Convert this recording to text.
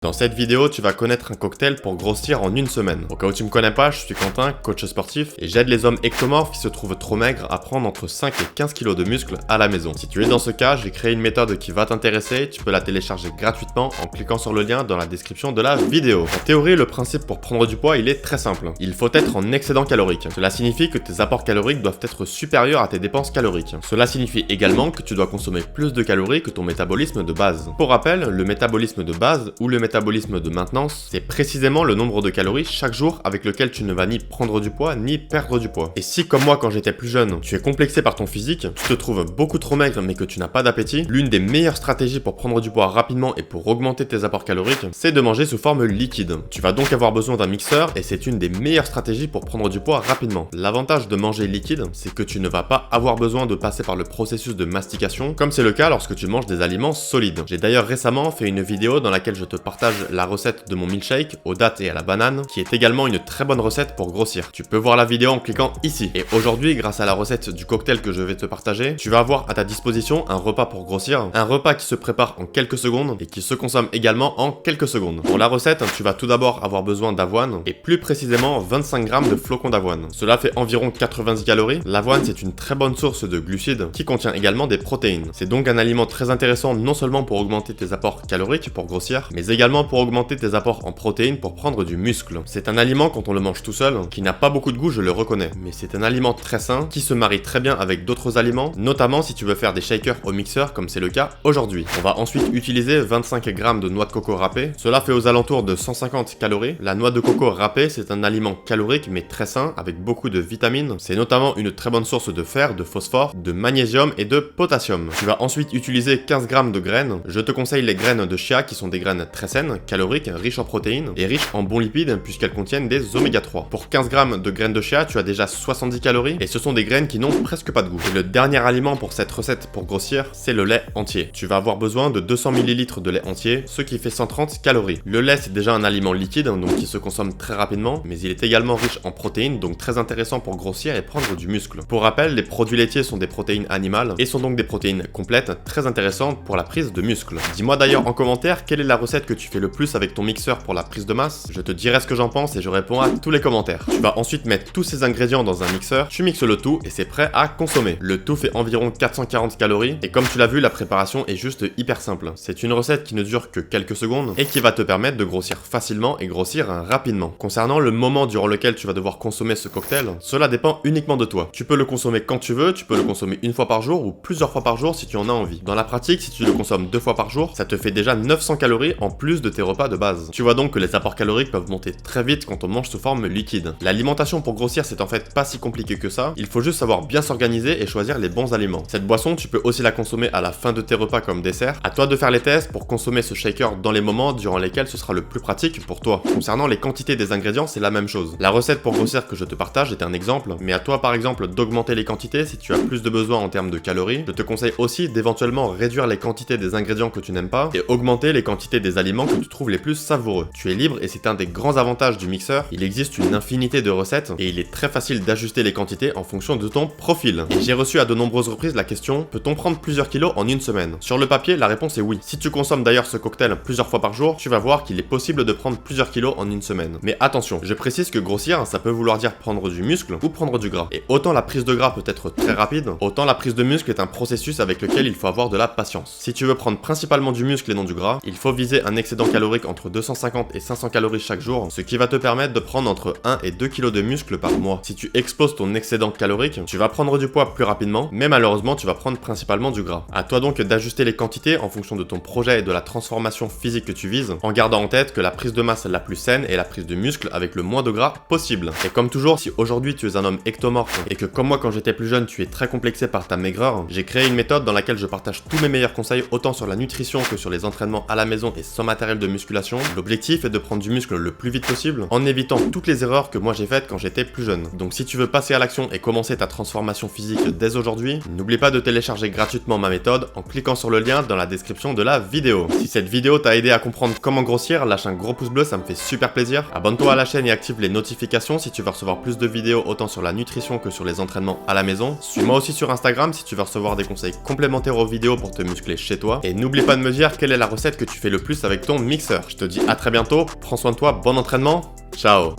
Dans cette vidéo, tu vas connaître un cocktail pour grossir en une semaine. Au cas où tu me connais pas, je suis Quentin, coach sportif, et j'aide les hommes ectomorphes qui se trouvent trop maigres à prendre entre 5 et 15 kg de muscles à la maison. Si tu es dans ce cas, j'ai créé une méthode qui va t'intéresser, tu peux la télécharger gratuitement en cliquant sur le lien dans la description de la vidéo. En théorie, le principe pour prendre du poids, il est très simple. Il faut être en excédent calorique. Cela signifie que tes apports caloriques doivent être supérieurs à tes dépenses caloriques. Cela signifie également que tu dois consommer plus de calories que ton métabolisme de base. Pour rappel, le métabolisme de base ou le métabolisme de maintenance, c'est précisément le nombre de calories chaque jour avec lequel tu ne vas ni prendre du poids ni perdre du poids. Et si comme moi quand j'étais plus jeune, tu es complexé par ton physique, tu te trouves beaucoup trop maigre mais que tu n'as pas d'appétit, l'une des meilleures stratégies pour prendre du poids rapidement et pour augmenter tes apports caloriques, c'est de manger sous forme liquide. Tu vas donc avoir besoin d'un mixeur et c'est une des meilleures stratégies pour prendre du poids rapidement. L'avantage de manger liquide, c'est que tu ne vas pas avoir besoin de passer par le processus de mastication, comme c'est le cas lorsque tu manges des aliments solides. J'ai d'ailleurs récemment fait une vidéo dans laquelle je te partage la recette de mon milkshake aux dattes et à la banane, qui est également une très bonne recette pour grossir. Tu peux voir la vidéo en cliquant ici. Et aujourd'hui, grâce à la recette du cocktail que je vais te partager, tu vas avoir à ta disposition un repas pour grossir, un repas qui se prépare en quelques secondes et qui se consomme également en quelques secondes. Pour la recette, tu vas tout d'abord avoir besoin d'avoine et plus précisément 25 g de flocons d'avoine. Cela fait environ 90 calories. L'avoine, c'est une très bonne source de glucides qui contient également des protéines. C'est donc un aliment très intéressant non seulement pour augmenter tes apports caloriques pour grossir, mais également pour augmenter tes apports en protéines pour prendre du muscle. C'est un aliment quand on le mange tout seul, qui n'a pas beaucoup de goût, je le reconnais, mais c'est un aliment très sain qui se marie très bien avec d'autres aliments, notamment si tu veux faire des shakers au mixeur comme c'est le cas aujourd'hui. On va ensuite utiliser 25 g de noix de coco râpée. Cela fait aux alentours de 150 calories. La noix de coco râpée, c'est un aliment calorique mais très sain avec beaucoup de vitamines. C'est notamment une très bonne source de fer, de phosphore, de magnésium et de potassium. Tu vas ensuite utiliser 15 g de graines. Je te conseille les graines de chia qui sont des graines très saines, caloriques, riches en protéines et riches en bons lipides puisqu'elles contiennent des oméga 3. Pour 15 g de graines de chia, tu as déjà 70 calories et ce sont des graines qui n'ont presque pas de goût. Et le dernier aliment pour cette recette pour grossir, c'est le lait entier. Tu vas avoir besoin de 200 ml de lait entier, ce qui fait 130 calories. Le lait, c'est déjà un aliment liquide, donc qui se consomme très rapidement, mais il est également riche en protéines, donc très intéressant pour grossir et prendre du muscle. Pour rappel, les produits laitiers sont des protéines animales et sont donc des protéines complètes, très intéressantes pour la prise de muscle. Dis-moi d'ailleurs en commentaire quelle est la recette que tu fais le plus avec ton mixeur pour la prise de masse. Je te dirai ce que j'en pense et je réponds à tous les commentaires. Tu vas ensuite mettre tous ces ingrédients dans un mixeur, tu mixes le tout et c'est prêt à consommer. Le tout fait environ 440 calories et comme tu l'as vu, la préparation est juste hyper simple. C'est une recette qui ne dure que quelques secondes et qui va te permettre de grossir facilement et grossir rapidement. Concernant le moment durant lequel tu vas devoir consommer ce cocktail, cela dépend uniquement de toi. Tu peux le consommer quand tu veux, tu peux le consommer une fois par jour ou plusieurs fois par jour si tu en as envie. Dans la pratique, si tu le consommes 2 fois par jour, ça te fait déjà 900 calories en plus de tes repas de base. Tu vois donc que les apports caloriques peuvent monter très vite quand on mange sous forme liquide. L'alimentation pour grossir, c'est en fait pas si compliqué que ça. Il faut juste savoir bien s'organiser et choisir les bons aliments. Cette boisson, tu peux aussi la consommer à la fin de tes repas comme dessert. À toi de faire les tests pour consommer ce shaker dans les moments durant lesquels ce sera le plus pratique pour toi. Concernant les quantités des ingrédients, c'est la même chose. La recette pour grossir que je te partage est un exemple, mais à toi par exemple d'augmenter les quantités si tu as plus de besoin en termes de calories. Je te conseille aussi d'éventuellement réduire les quantités des ingrédients que tu n'aimes pas et augmenter les quantités des aliments que tu trouves les plus savoureux. Tu es libre et c'est un des grands avantages du mixeur. Il existe une infinité de recettes et il est très facile d'ajuster les quantités en fonction de ton profil. Et j'ai reçu à de nombreuses reprises la question: peut-on prendre plusieurs kilos en une semaine? Sur le papier, la réponse est oui. Si tu consommes d'ailleurs ce cocktail plusieurs fois par jour, tu vas voir qu'il est possible de prendre plusieurs kilos en une semaine. Mais attention, je précise que grossir, ça peut vouloir dire prendre du muscle ou prendre du gras. Et autant la prise de gras peut être très rapide, autant la prise de muscle est un processus avec lequel il faut avoir de la patience. Si tu veux prendre principalement du muscle et non du gras, il faut viser un excédent calorique entre 250 et 500 calories chaque jour, ce qui va te permettre de prendre entre 1 et 2 kg de muscle par mois. Si tu exploses ton excédent calorique, tu vas prendre du poids plus rapidement, mais malheureusement tu vas prendre principalement du gras. À toi donc d'ajuster les quantités en fonction de ton projet et de la transformation physique que tu vises, en gardant en tête que la prise de masse la plus saine est la prise de muscle avec le moins de gras possible. Et comme toujours, si aujourd'hui tu es un homme ectomorphe et que comme moi quand j'étais plus jeune tu es très complexé par ta maigreur, j'ai créé une méthode dans laquelle je partage tous mes meilleurs conseils autant sur la nutrition que sur les entraînements à la maison et sans matériel de musculation. L'objectif est de prendre du muscle le plus vite possible en évitant toutes les erreurs que moi j'ai faites quand j'étais plus jeune. Donc si tu veux passer à l'action et commencer ta transformation physique dès aujourd'hui, n'oublie pas de télécharger gratuitement ma méthode en cliquant sur le lien dans la description de la vidéo. Si cette vidéo t'a aidé à comprendre comment grossir, lâche un gros pouce bleu, ça me fait super plaisir. Abonne-toi à la chaîne et active les notifications si tu veux recevoir plus de vidéos autant sur la nutrition que sur les entraînements à la maison. Suis-moi aussi sur Instagram si tu veux recevoir des conseils complémentaires aux vidéos pour te muscler chez toi. Et n'oublie pas de me dire quelle est la recette que tu fais le plus avec ton ton mixeur. Je te dis à très bientôt, prends soin de toi, bon entraînement, ciao.